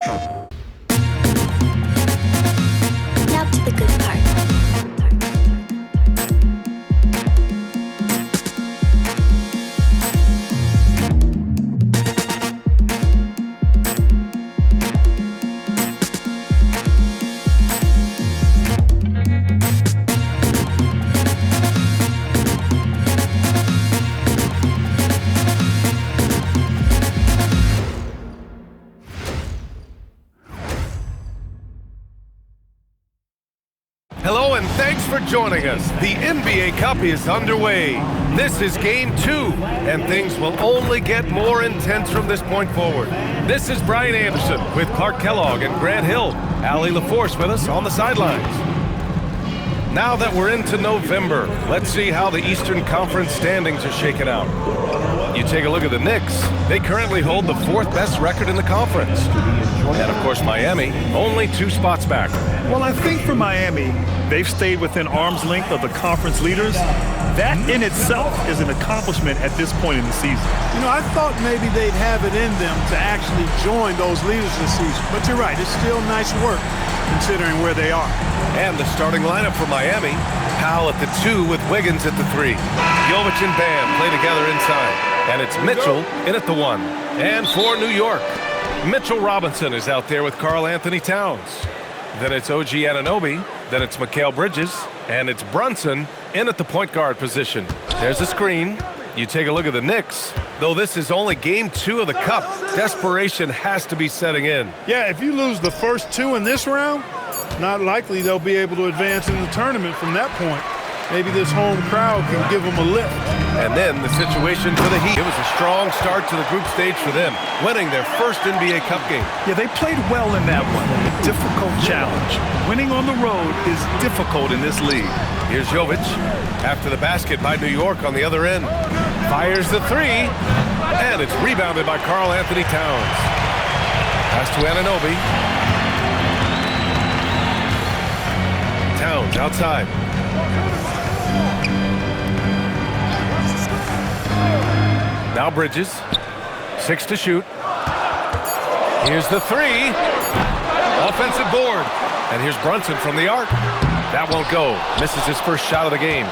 Now to the good part. Hello and thanks for joining us. The NBA Cup is underway. This is Game 2, and things will only get more intense from this point forward. This is Brian Anderson with Clark Kellogg and Grant Hill. Allie LaForce with us on the sidelines. Now that we're into November, let's see how the Eastern Conference standings are shaking out. You take a look at the Knicks. They currently hold the 4th best record in the conference. And of course Miami, only 2 spots back. Well, I think for Miami, they've stayed within arm's length of the conference leaders. That in itself is an accomplishment at this point in the season. You know, I thought maybe they'd have it in them to actually join those leaders this season. But you're right, it's still nice work considering where they are. And the starting lineup for Miami, Powell at the 2 with Wiggins at the 3. Jovic and Bam play together inside. And it's Mitchell in at the 1. And for New York, Mitchell Robinson is out there with Karl Anthony Towns. Then it's OG Anunoby. Then it's Mikal Bridges. And it's Brunson in at the point guard position. There's a screen. You take a look at the Knicks. Though this is only Game 2 of the Cup, desperation has to be setting in. Yeah, if you lose the first 2 in this round, not likely they'll be able to advance in the tournament from that point. Maybe this home crowd can give them a lift. And then the situation for the Heat. It was a strong start to the group stage for them, winning their first NBA Cup game. Yeah, they played well in that one. A difficult challenge. Winning on the road is difficult in this league. Here's Jovic after the basket by New York on the other end. Fires the 3, and it's rebounded by Karl Anthony Towns. Pass to Anunoby. Towns outside. Now Bridges, 6 to shoot. Here's the 3. Offensive board. And here's Brunson from the arc. That won't go. Misses his first shot of the game.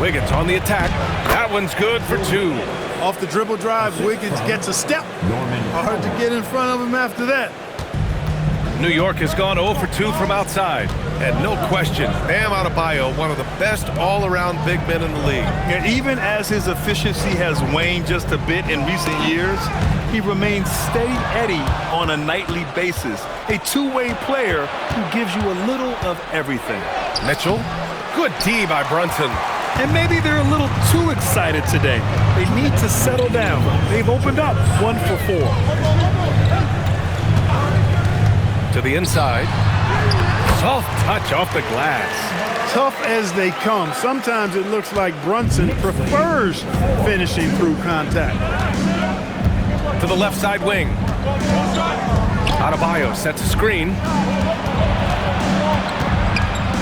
Wiggins on the attack. That one's good for 2. Off the dribble drive, Wiggins gets a step. Hard to get in front of him after that. New York has gone 0 for 2 from outside. And no question, Bam Adebayo, one of the best all-around big men in the league. And even as his efficiency has waned just a bit in recent years, he remains steady Eddie on a nightly basis. A two-way player who gives you a little of everything. Mitchell, good D by Brunson. And maybe they're a little too excited today. They need to settle down. They've opened up 1 for 4. To the inside. Soft touch off the glass. Tough as they come. Sometimes it looks like Brunson prefers finishing through contact. To the left side wing. Adebayo sets a screen.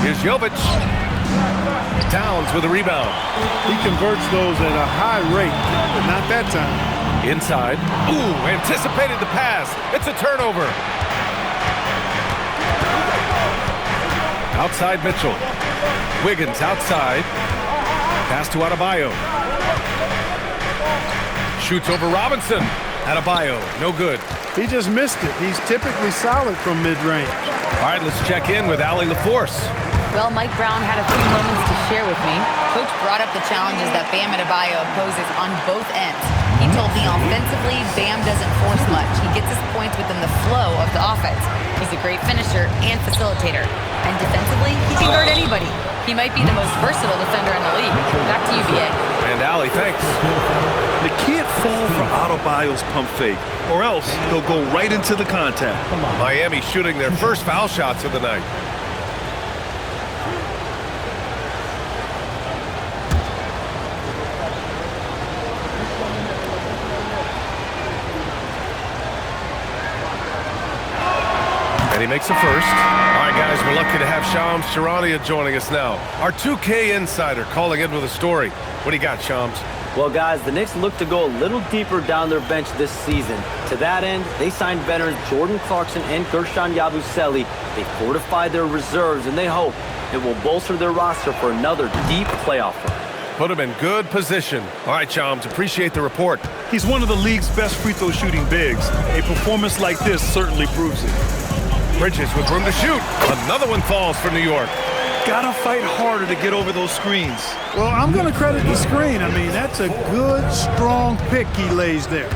Here's Jovic. Towns with a rebound. He converts those at a high rate, but not that time. Inside. Ooh, anticipated the pass. It's a turnover. Outside Mitchell. Wiggins outside. Pass to Adebayo. Shoots over Robinson. Adebayo, no good. He just missed it. He's typically solid from mid-range. All right, let's check in with Allie LaForce. Well, Mike Brown had a few moments to share with me. Coach brought up the challenges that Bam Adebayo poses on both ends. He told me offensively, Bam doesn't force much. He gets his points within the flow of the offense. He's a great finisher and facilitator. And defensively, he can guard anybody. He might be the most versatile defender in the league. Back to you, BA. And Allie, thanks. They can't fall for Adebayo's pump fake, or else he'll go right into the contact. Miami shooting their first foul shots of the night. And he makes the first. All right, guys, we're lucky to have Shams Charania joining us now. Our 2K insider calling in with a story. What do you got, Shams? Well, guys, the Knicks look to go a little deeper down their bench this season. To that end, they signed veterans Jordan Clarkson and Gershon Yabusele. They fortified their reserves, and they hope it will bolster their roster for another deep playoff run. Put him in good position. All right, Chums, appreciate the report. He's one of the league's best free throw shooting bigs. A performance like this certainly proves it. Bridges with room to shoot. Another one falls for New York. Gotta fight harder to get over those screens. Well, I'm going to credit the screen. I mean, that's a good, strong pick he lays there.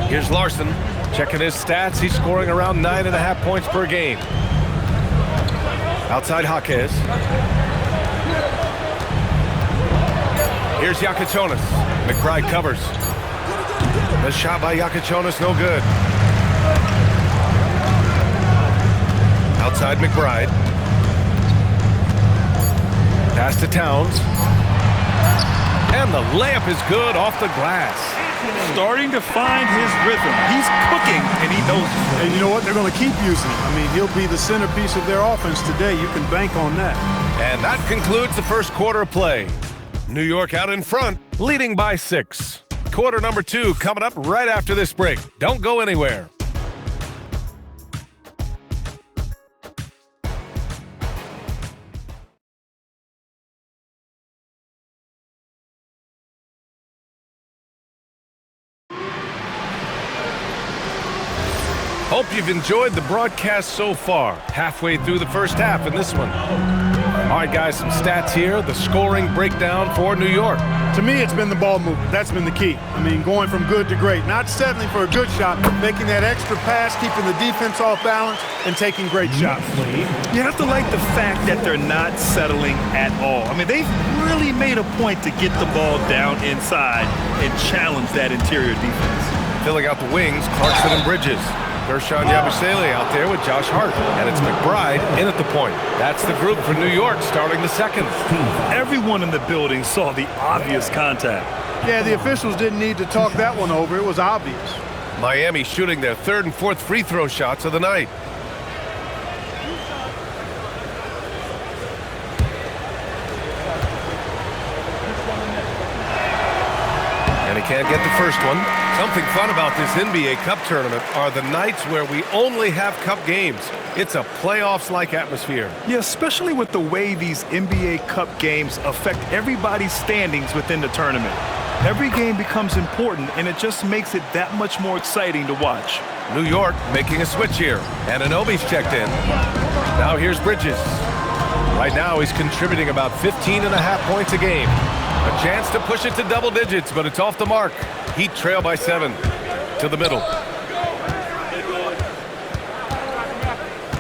Here's Larson. Checking his stats, he's scoring around 9.5 points per game. Outside Jaquez. Here's Yakachonis. McBride covers. The shot by Yakachonis, no good. Outside McBride. Pass to Towns. And the layup is good off the glass. Starting to find his rhythm. He's cooking, and he knows it. And you know what? They're going to keep using him. I mean, he'll be the centerpiece of their offense today. You can bank on that. And that concludes the first quarter of play. New York out in front, leading by 6. Quarter number 2 coming up right after this break. Don't go anywhere. Hope you've enjoyed the broadcast so far. Halfway through the first half in this one. All right, guys, some stats here. The scoring breakdown for New York. To me, it's been the ball movement. That's been the key. I mean, going from good to great. Not settling for a good shot, making that extra pass, keeping the defense off balance, and taking great shots. You have to like the fact that they're not settling at all. I mean, they've really made a point to get the ball down inside and challenge that interior defense. Filling out the wings, Clarkson and Bridges. Gershon Yabusele out there with Josh Hart. And it's McBride in at the point. That's the group for New York starting the second. Everyone in the building saw the obvious contact. Yeah, the officials didn't need to talk that one over. It was obvious. Miami shooting their 3rd and 4th free throw shots of the night. And he can't get the first one. Something fun about this NBA Cup tournament are the nights where we only have Cup games. It's a playoffs-like atmosphere. Yeah, especially with the way these NBA Cup games affect everybody's standings within the tournament. Every game becomes important, and it just makes it that much more exciting to watch. New York making a switch here. And Anunoby's checked in. Now here's Bridges. Right now he's contributing about 15.5 points a game. A chance to push it to double digits, but it's off the mark. Heat trail by 7. To the middle.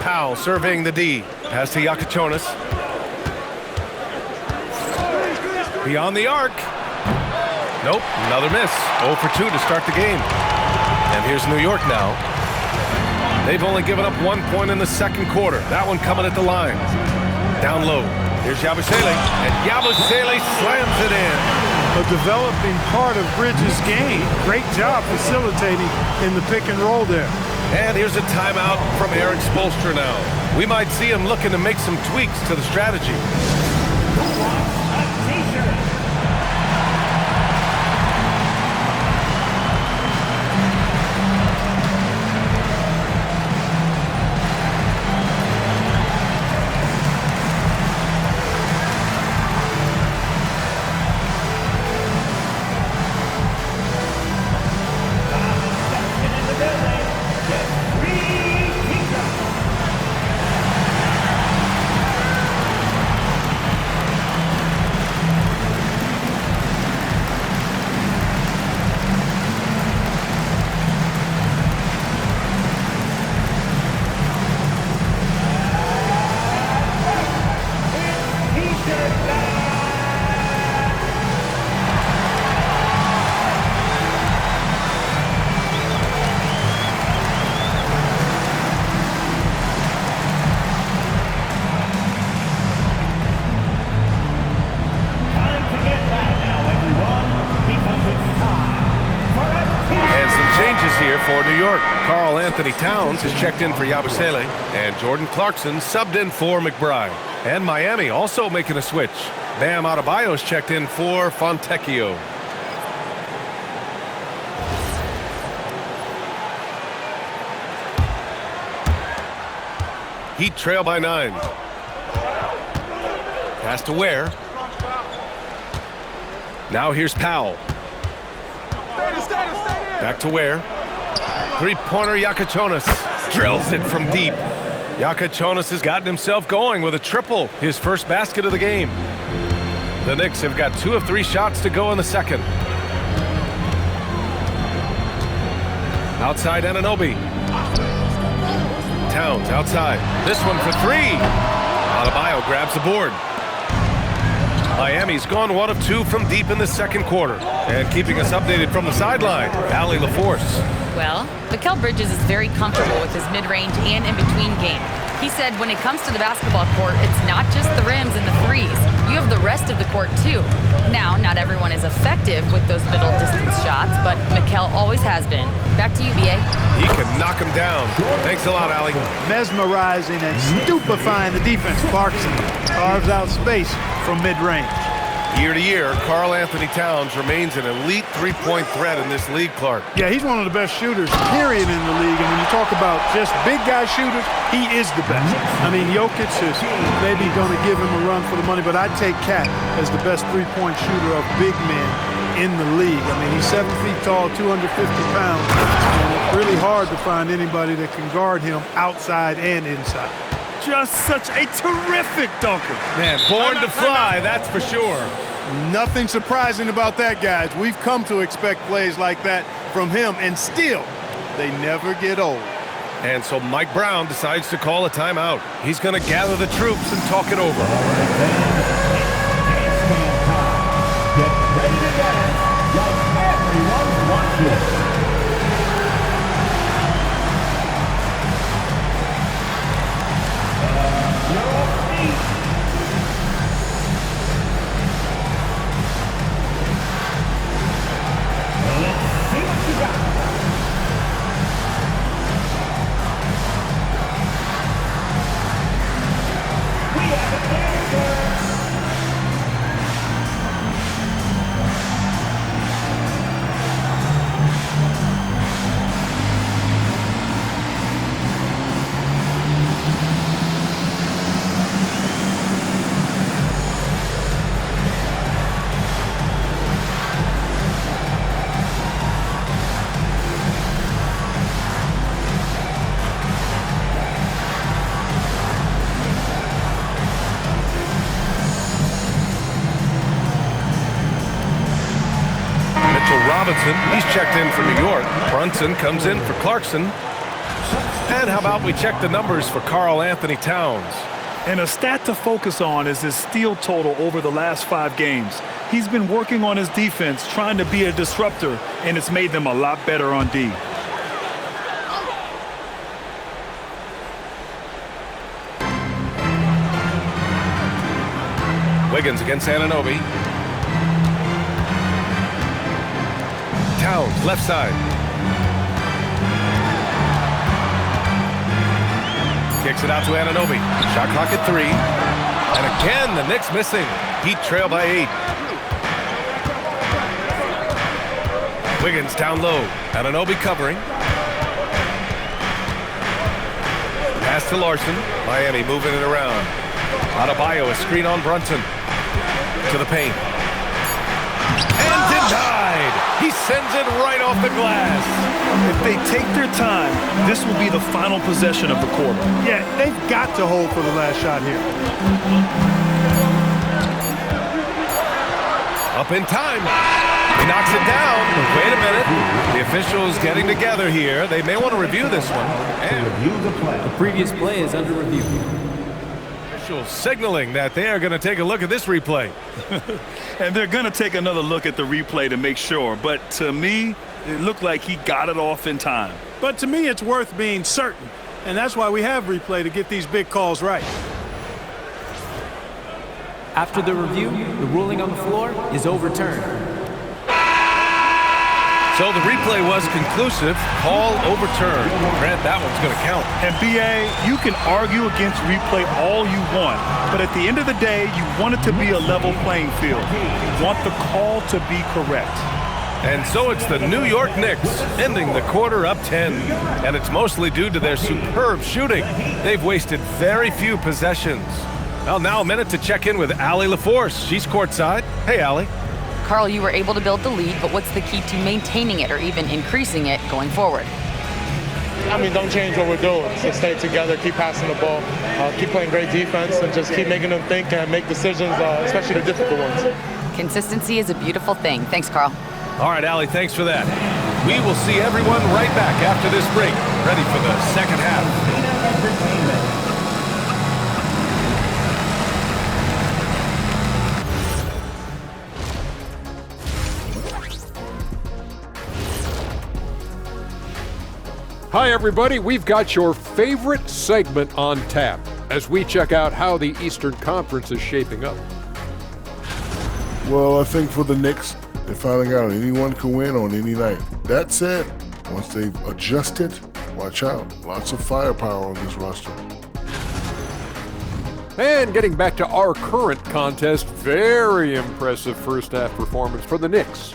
Powell surveying the D. Pass to Yakachonis. Beyond the arc. Nope, another miss. 0 for 2 to start the game. And here's New York now. They've only given up 1 point in the second quarter. That one coming at the line. Down low. Here's Yabusele, and Yabusele slams it in. A developing part of Bridges' game. Great job facilitating in the pick and roll there. And here's a timeout from Eric Spoelstra now. We might see him looking to make some tweaks to the strategy. For New York, Karl Anthony Towns is checked in for Yabusele, and Jordan Clarkson subbed in for McBride. And Miami also making a switch. Bam Adebayo's checked in for Fontecchio. Heat trail by 9. Pass to Ware. Now here's Powell. Back to Ware. Three-pointer Yakachonis drills it from deep. Yakachonis has gotten himself going with a triple, his first basket of the game. The Knicks have got 2 of 3 shots to go in the second. Outside Anunoby. Towns outside. This one for 3. Adebayo grabs the board. Miami's gone 1 of 2 from deep in the second quarter. And keeping us updated from the sideline, Allie LaForce. Well, Mikal Bridges is very comfortable with his mid-range and in-between game. He said when it comes to the basketball court, it's not just the rims and the threes. You have the rest of the court, too. Now, not everyone is effective with those middle-distance shots, but Mikal always has been. Back to you, B.A. He can knock him down. Thanks a lot, Allie. Mesmerizing and stupefying the defense. Clarkson carves out space from mid-range. Year to year, Karl Anthony Towns remains an elite three-point threat in this league, Clark. Yeah, he's one of the best shooters, period, in the league. And when you talk about just big guy shooters, he is the best. I mean, Jokic is maybe going to give him a run for the money, but I'd take Cat as the best three-point shooter of big men in the league. I mean, he's 7 feet tall, 250 pounds. And it's really hard to find anybody that can guard him outside and inside. Just such a terrific dunker. Man, born to fly, that's for sure. Nothing surprising about that, guys. We've come to expect plays like that from him, and still, they never get old. And so Mike Brown decides to call a timeout. He's going to gather the troops and talk it over. Get ready to dance like everyone wants it. He's checked in for New York. Brunson comes in for Clarkson. And how about we check the numbers for Karl Anthony Towns? And a stat to focus on is his steal total over the last 5 games. He's been working on his defense, trying to be a disruptor, and it's made them a lot better on D. Wiggins against Anunoby. Towns, left side. Kicks it out to Anunoby. Shot clock at 3. And again, the Knicks missing. Heat trail by 8. Wiggins down low. Anunoby covering. Pass to Larson. Miami moving it around. Adebayo, a screen on Brunson. To the paint. And denied. He sends it right off the glass. If they take their time, this will be the final possession of the quarter. Yeah, they've got to hold for the last shot here. Up in time. He knocks it down. Wait a minute. The officials getting together here. They may want to review this one. And the previous play is under review. Officials signaling that they are going to take a look at this replay. And they're going to take another look at the replay to make sure. But to me, it looked like he got it off in time. But to me, it's worth being certain. And that's why we have replay, to get these big calls right. After the review, the ruling on the floor is overturned. So the replay was conclusive. Call overturned. Grant, that one's going to count. And B.A., you can argue against replay all you want, but at the end of the day, you want it to be a level playing field. You want the call to be correct. And so it's the New York Knicks ending the quarter up 10. And it's mostly due to their superb shooting. They've wasted very few possessions. Well, now a minute to check in with Allie LaForce. She's courtside. Hey, Allie. Carl, you were able to build the lead, but what's the key to maintaining it or even increasing it going forward? I mean, don't change what we're doing. So stay together, keep passing the ball, keep playing great defense, and just keep making them think and make decisions, especially the difficult ones. Consistency is a beautiful thing. Thanks, Carl. All right, Allie, thanks for that. We will see everyone right back after this break, ready for the second half. Hi, everybody. We've got your favorite segment on tap as we check out how the Eastern Conference is shaping up. Well, I think for the Knicks, they're finding out anyone can win on any night. That said, once they've adjusted, watch out. Lots of firepower on this roster. And getting back to our current contest, very impressive first half performance for the Knicks.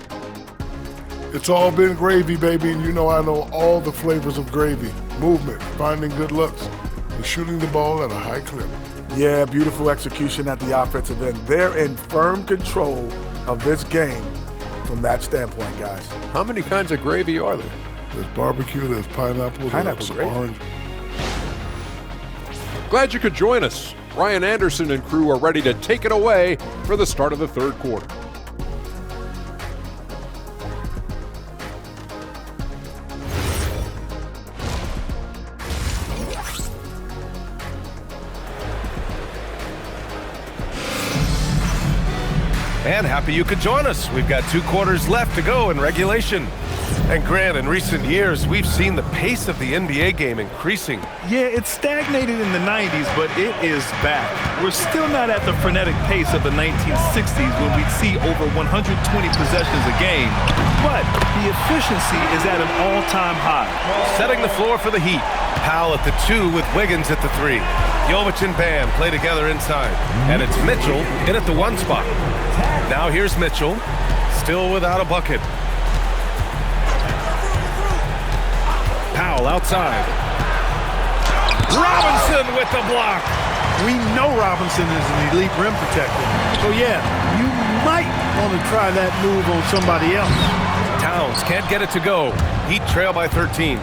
It's all been gravy, baby, and you know I know all the flavors of gravy. Movement, finding good looks, and shooting the ball at a high clip. Yeah, beautiful execution at the offensive end. They're in firm control of this game from that standpoint, guys. How many kinds of gravy are there? There's barbecue, there's pineapple, there's gravy. orange. Glad you could join us. Ryan Anderson and crew are ready to take it away for the start of the third quarter. And happy you could join us. We've got 2 quarters left to go in regulation. And Grant, in recent years, we've seen the pace of the NBA game increasing. Yeah, it stagnated in the 90s, but it is back. We're still not at the frenetic pace of the 1960s when we'd see over 120 possessions a game, but the efficiency is at an all-time high. Setting the floor for the Heat. Powell at the 2 with Wiggins at the 3. Jovic and Bam play together inside. And it's Mitchell in at the 1 spot. Now here's Mitchell, still without a bucket. Powell outside. Robinson with the block. We know Robinson is an elite rim protector. So, yeah, you might want to try that move on somebody else. Towns can't get it to go. Heat trail by 13.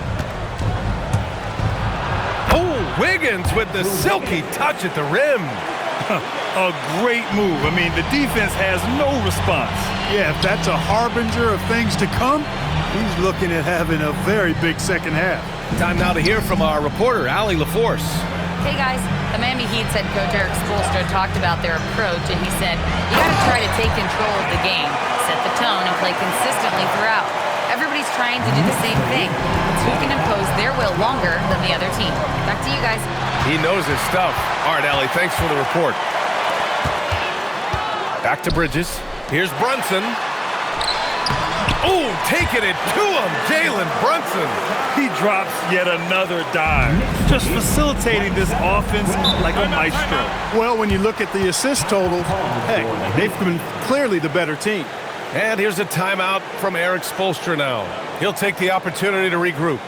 Oh, Wiggins with the silky touch at the rim. A great move. I mean, the defense has no response. Yeah, if that's a harbinger of things to come, he's looking at having a very big second half. Time now to hear from our reporter, Allie LaForce. Hey guys, the Miami Heat's head coach Eric Spoelstra talked about their approach, and he said, you got to try to take control of the game, set the tone, and play consistently throughout. Everybody's trying to do the same thing. It's who can impose their will longer than the other team. Back to you guys. He knows his stuff. All right, Allie, thanks for the report. Back to Bridges. Here's Brunson. Oh, taking it to him, Jalen Brunson. He drops yet another dime, just facilitating this offense like a maestro. Well, when you look at the assist total, heck, they've been clearly the better team. And here's a timeout from Eric Spoelstra now. He'll take the opportunity to regroup.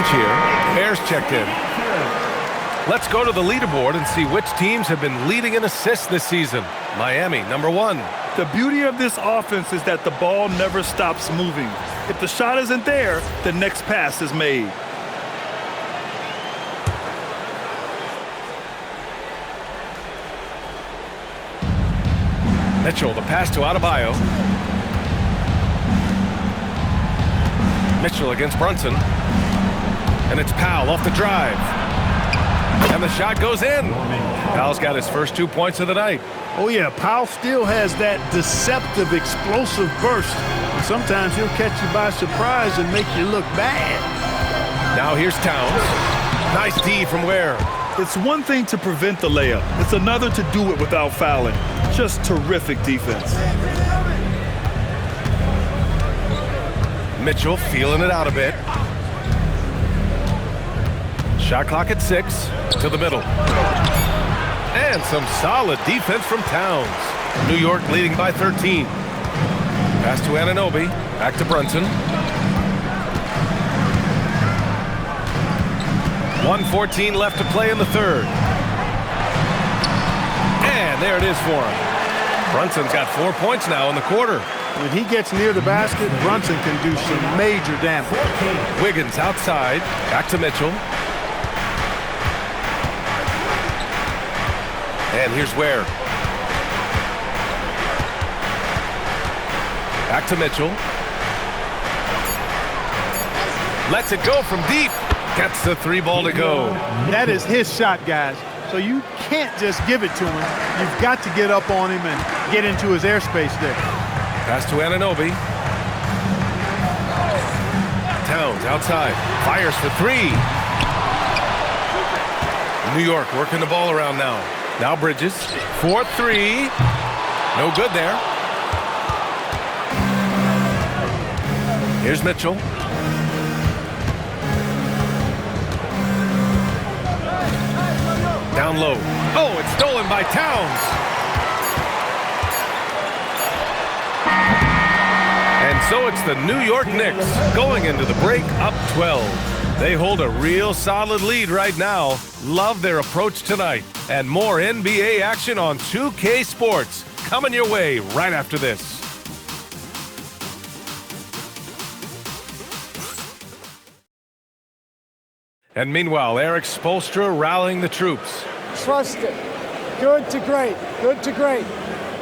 bench here. Bears checked in. Let's go to the leaderboard and see which teams have been leading in assists this season. Miami, number 1. The beauty of this offense is that the ball never stops moving. If the shot isn't there, the next pass is made. Mitchell, the pass to Adebayo. Mitchell against Brunson. And it's Powell off the drive. And the shot goes in. Powell's got his first 2 points of the night. Oh, yeah, Powell still has that deceptive, explosive burst. And sometimes he'll catch you by surprise and make you look bad. Now here's Towns. Nice D from Ware. It's one thing to prevent the layup. It's another to do it without fouling. Just terrific defense. Mitchell feeling it out a bit. Shot clock at 6. To the middle. And some solid defense from Towns. New York leading by 13. Pass to Anunoby. Back to Brunson. 1:14 left to play in the third. And there it is for him. Brunson's got 4 points now in the quarter. When he gets near the basket, Brunson can do some major damage. Wiggins outside. Back to Mitchell. And here's Ware. Back to Mitchell. Lets it go from deep. Gets the 3 ball to go. That is his shot, guys. So you can't just give it to him. You've got to get up on him and get into his airspace there. Pass to Anunoby. Towns outside. Fires for 3. New York working the ball around now. Now Bridges. 4-3. No good there. Here's Mitchell. Down low. Oh, it's stolen by Towns. And so it's the New York Knicks going into the break up 12. They hold a real solid lead right now. Love their approach tonight. And more NBA action on 2K Sports coming your way right after this. And meanwhile, Eric Spoelstra rallying the troops. Trust it. Good to great. Good to great.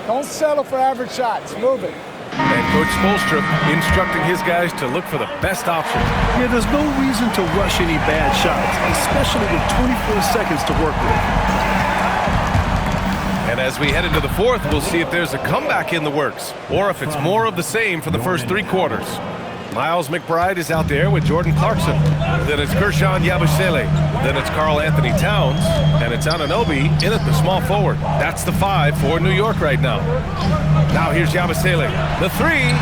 Don't settle for average shots. Move it. And Coach Spoelstra instructing his guys to look for the best option. Yeah, there's no reason to rush any bad shots, especially with 24 seconds to work with. And as we head into the fourth, we'll see if there's a comeback in the works, or if it's more of the same for the first 3 quarters. Miles McBride is out there with Jordan Clarkson. Then it's Guerschon Yabusele. Then it's Karl Anthony Towns. And it's Anunoby in at the small forward. That's the 5 for New York right now. Now here's Yabusele. The 3.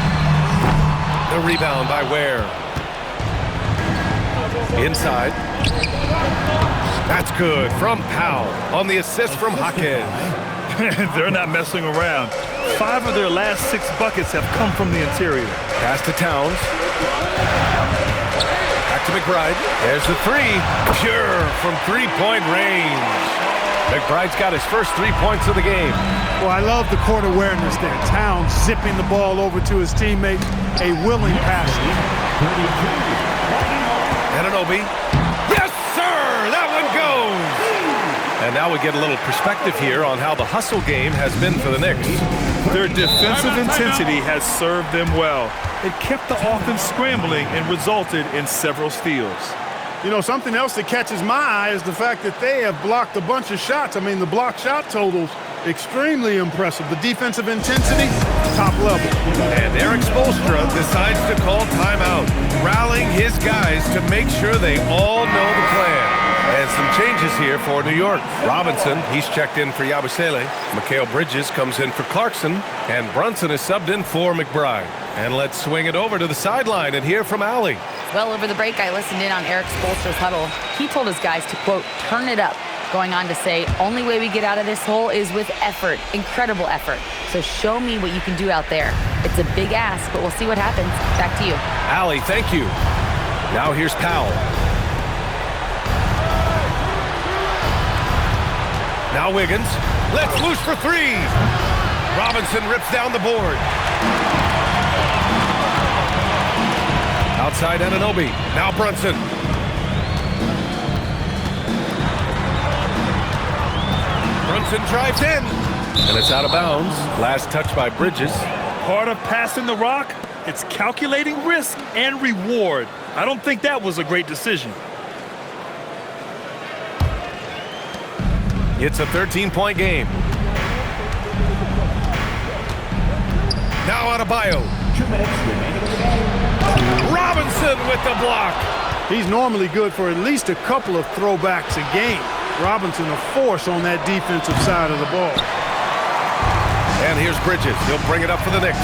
The rebound by Ware. Inside. That's good from Powell on the assist from Jaquez. They're not messing around. 5 of their last 6 buckets have come from the interior. Pass to Towns. Back to McBride. There's the 3. Pure from 3-point range. McBride's got his first 3 points of the game. Well, I love the court awareness there. Towns zipping the ball over to his teammate. A willing passer. Anunoby. Yes, sir! That one goes! And now we get a little perspective here on how the hustle game has been for the Knicks. Their defensive intensity has served them well. It kept the offense scrambling and resulted in several steals. You know, something else that catches my eye is the fact that they have blocked a bunch of shots. I mean, the block shot totals, extremely impressive. The defensive intensity, top level. And Eric Spoelstra decides to call timeout, rallying his guys to make sure they all know the plan. And some changes here for New York. Robinson, he's checked in for Yabusele. Mikal Bridges comes in for Clarkson. And Brunson is subbed in for McBride. And let's swing it over to the sideline and hear from Allie. Well, over the break, I listened in on Eric Spoelstra's huddle. He told his guys to, quote, turn it up, going on to say, only way we get out of this hole is with effort, incredible effort. So show me what you can do out there. It's a big ask, but we'll see what happens. Back to you. Allie, thank you. Now here's Powell. Now Wiggins. Let's loose for three. Robinson rips down the board. Outside Anunoby. Now Brunson. Brunson drives in. And it's out of bounds. Last touch by Bridges. Part of passing the rock, it's calculating risk and reward. I don't think that was a great decision. It's a 13-point game. Now Adebayo. 2 minutes remaining. Robinson with the block. He's normally good for at least a couple of throwbacks a game. Robinson a force on that defensive side of the ball. And here's Bridges. He'll bring it up for the Knicks.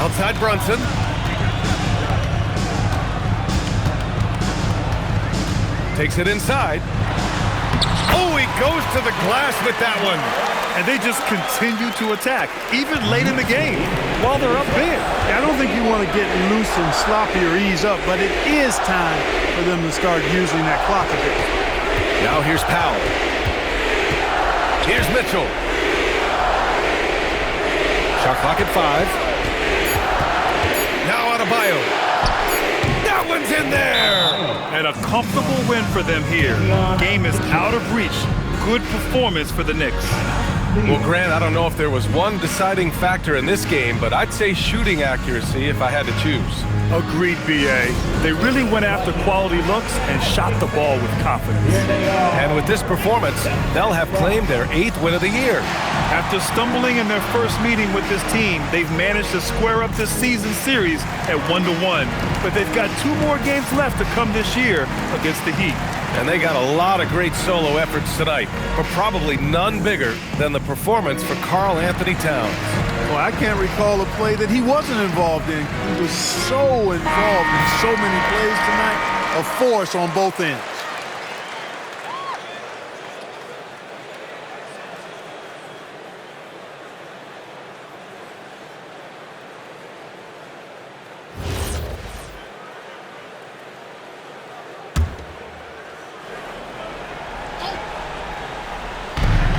Outside Brunson. Takes it inside. Oh, he goes to the glass with that one. And they just continue to attack, even late in the game, while they're up big. I don't think you want to get loose and sloppy or ease up, but it is time for them to start using that clock a bit. Now here's Powell. Here's Mitchell. Shot clock at 5. Now Adebayo. That one's in there. And a comfortable win for them here. Game is out of reach. Good performance for the Knicks. Well, Grant, I don't know if there was one deciding factor in this game, but I'd say shooting accuracy if I had to choose. Agreed, B.A. They really went after quality looks and shot the ball with confidence. And with this performance, they'll have claimed their 8th win of the year. After stumbling in their first meeting with this team, they've managed to square up this season series at 1-1. But they've got 2 more games left to come this year against the Heat. And they got a lot of great solo efforts tonight, but probably none bigger than the performance for Karl Anthony Towns. Well, I can't recall a play that he wasn't involved in. He was so involved in so many plays tonight, a force on both ends.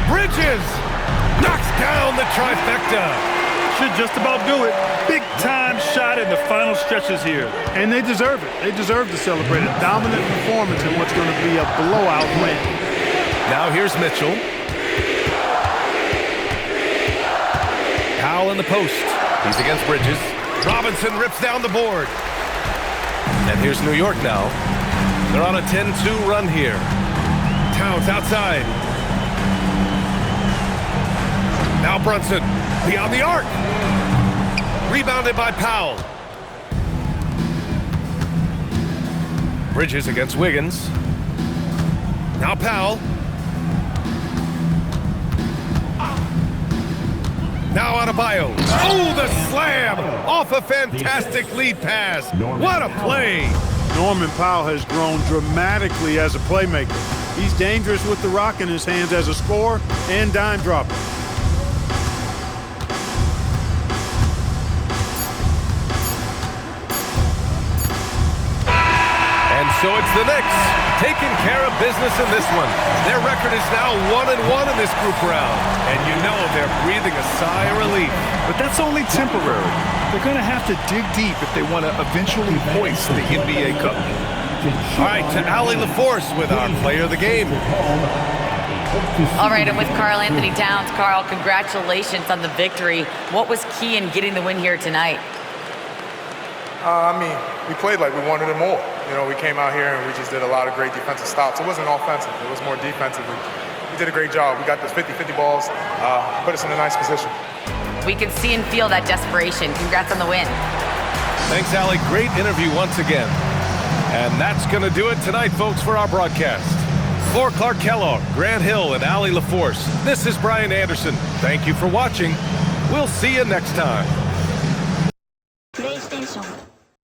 Bridges knocks down the trifecta. Should just about do it. Big time shot in the final stretches here. And they deserve it. They deserve to celebrate a dominant performance in what's going to be a blowout win. Now here's Mitchell. Powell in the post. He's against Bridges. Robinson rips down the board. And here's New York now. They're on a 10-2 run here. Towns outside. Now Brunson, beyond the arc. Rebounded by Powell. Bridges against Wiggins. Now Powell. Now Adebayo. Oh, the slam! Off a fantastic lead pass. What a play! Norman Powell has grown dramatically as a playmaker. He's dangerous with the rock in his hands as a scorer and dime dropper. So it's the Knicks taking care of business in this one. Their record is now 1-1 in this group round. And you know they're breathing a sigh of relief. But that's only temporary. They're going to have to dig deep if they want to eventually hoist the NBA Cup. All right, to Allie LaForce with our player of the game. All right, and with Karl Anthony Towns. Karl, congratulations on the victory. What was key in getting the win here tonight? We played like we wanted it more. You know, we came out here and we just did a lot of great defensive stops. It wasn't offensive. It was more defensive. We did a great job. We got those 50-50 balls, put us in a nice position. We can see and feel that desperation. Congrats on the win. Thanks, Allie. Great interview once again. And that's going to do it tonight, folks, for our broadcast. For Clark Kellogg, Grant Hill, and Allie LaForce, this is Brian Anderson. Thank you for watching. We'll see you next time.